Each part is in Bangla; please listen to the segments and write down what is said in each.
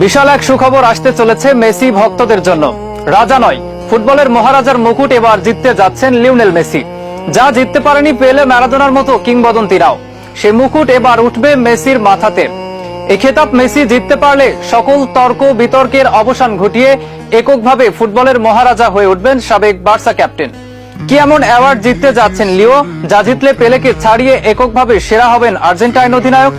বিশাল এক সুখবর আসতে চলেছে মেসি ভক্তদের জন্য। রাজা নয়, ফুটবলের মহারাজার মুকুট এবার জিততে যাচ্ছেন লিওনেল মেসি। যা জিততে পারেনি পেলে, ম্যারাডোনার মতো কিংবদন্তিরাও, সে মুকুট এবার উঠবে মেসির মাথাতে। এই খেতাব মেসি জিততে পারলে সকল তর্ক বিতর্কের অবসান ঘটিয়ে এককভাবে ফুটবলের মহারাজা হয়ে উঠবেন সাবেক বার্সা ক্যাপ্টেন। কি এমন অ্যাওয়ার্ড জিততে যাচ্ছেন লিও, যা জিতলে পেলেকে ছাড়িয়ে এককভাবে সেরা হবেন আর্জেন্টাইন অধিনায়ক?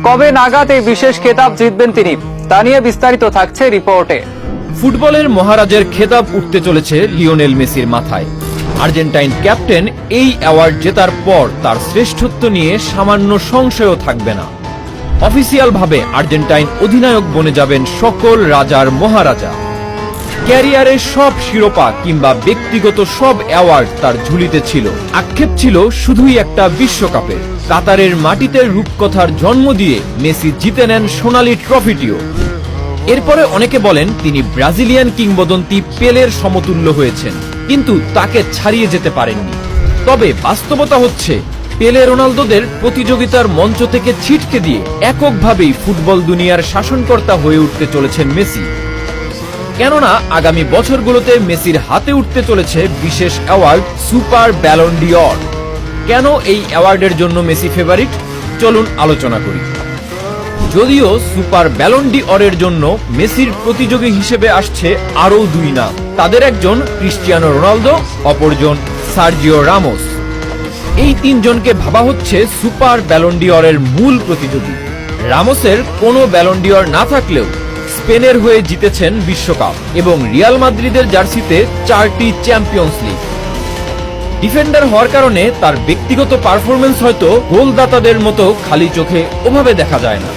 কবে নাগাদ এই বিশেষ খেতাব জিতবেন তিনি, তা নিয়ে বিস্তারিত থাকছে রিপোর্টে। ফুটবলের মহারাজের খেতাব উঠতে চলেছে লিওনেল মেসির মাথায়। আর্জেন্টাইন ক্যাপ্টেন এই অ্যাওয়ার্ড জেতার পর তার শ্রেষ্ঠত্ব নিয়ে সামান্য সংশয়ও থাকবে না। অফিসিয়াল ভাবে আর্জেন্টাইন অধিনায়ক বনে যাবেন সকল রাজার মহারাজা। ক্যারিয়ারের সব শিরোপা কিংবা ব্যক্তিগত সব অ্যাওয়ার্ড তার ঝুলিতে ছিল। আক্ষেপ ছিল শুধুই একটা বিশ্বকাপে। কাতারের মাটিতে রূপকথার জন্ম দিয়ে মেসি জিতে নেন সোনালী ট্রফিটিও। এরপরে অনেকে বলেন তিনি ব্রাজিলিয়ান কিংবদন্তি পেলের সমতুল্য হয়েছেন, কিন্তু তাকে ছাড়িয়ে যেতে পারেননি। তবে বাস্তবতা হচ্ছে, পেলে রোনালদোদের প্রতিযোগিতার মঞ্চ থেকে ছিটকে দিয়ে এককভাবেই ফুটবল দুনিয়ার শাসনকর্তা হয়ে উঠতে চলেছেন মেসি। কেননা আগামী বছরগুলোতে মেসির হাতে উঠতে চলেছে বিশেষ অ্যাওয়ার্ড, সুপার ব্যালন ডি'অর। কেন এই অ্যাওয়ার্ডের জন্য মেসি ফেভারিট, চলুন আলোচনা করি। যদিও সুপার ব্যালন ডি'অরের জন্য মেসির প্রতিযোগী হিসেবে আসছে আরও দুই নাম। তাদের একজন ক্রিস্টিয়ানো রোনালদো, অপরজন সার্জিও রামোস। এই তিনজনকে ভাবা হচ্ছে সুপার ব্যালন ডি'অরের মূল প্রতিযোগী। রামোসের কোনো ব্যালন ডি'অর না থাকলেও স্পেনের হয়ে জিতেছেন বিশ্বকাপ এবং রিয়াল মাদ্রিদের জার্সিতে 4টি চ্যাম্পিয়ন্স লিগ। ডিফেন্ডার হওয়ার কারণে তার ব্যক্তিগত পারফরমেন্স হয়তো গোলদাতাদের মতো খালি চোখে ওভাবে দেখা যায় না।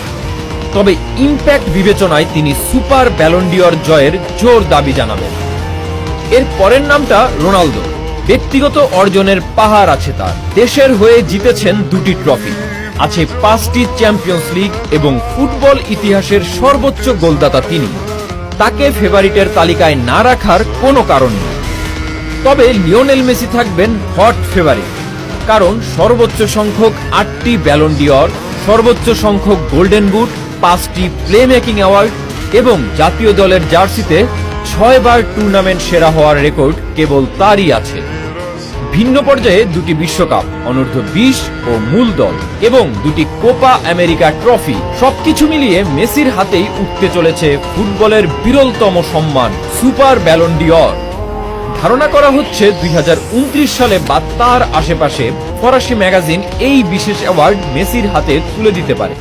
তবে ইম্প্যাক্ট বিবেচনায় তিনি সুপার ব্যালন ডি'অর জয়ের জোর দাবি জানাবেন। এর পরের নামটা রোনালদো। ব্যক্তিগত অর্জনের পাহাড় আছে তার। দেশের হয়ে জিতেছেন 2টি ট্রফি, আছে 5টি চ্যাম্পিয়ন্স লিগ এবং ফুটবল ইতিহাসের সর্বোচ্চ গোলদাতা তিনি। তাকে ফেভারিটের তালিকায় না রাখার কোনো কারণ নেই। তবে লিওনেল মেসি থাকবেন হট ফেভারিট, কারণ সর্বোচ্চ সংখ্যক 8টি ব্যালন ডি'অর, সর্বোচ্চ সংখ্যক গোল্ডেন বুট, 5টি প্লে মেকিং অ্যাওয়ার্ড এবং জাতীয় দলের জার্সিতে 6 বার টুর্নামেন্ট সেরা হওয়ার রেকর্ড কেবল তারই আছে। ভিন্ন পর্যায়ে 2টি বিশ্বকাপ, অনূর্ধ্ব-20 ও মূল দল এবং 2টি কোপা আমেরিকা ট্রফি, সবকিছু মিলিয়ে মেসির হাতেই উঠতে চলেছে ফুটবলের বিরলতম সম্মান, সুপার ব্যালন ডি'অর। ধারণা করা হচ্ছে 2029 সালে বা তার আশেপাশে ফরাসি ম্যাগাজিন এই বিশেষ অ্যাওয়ার্ড মেসির হাতে তুলে দিতে পারে।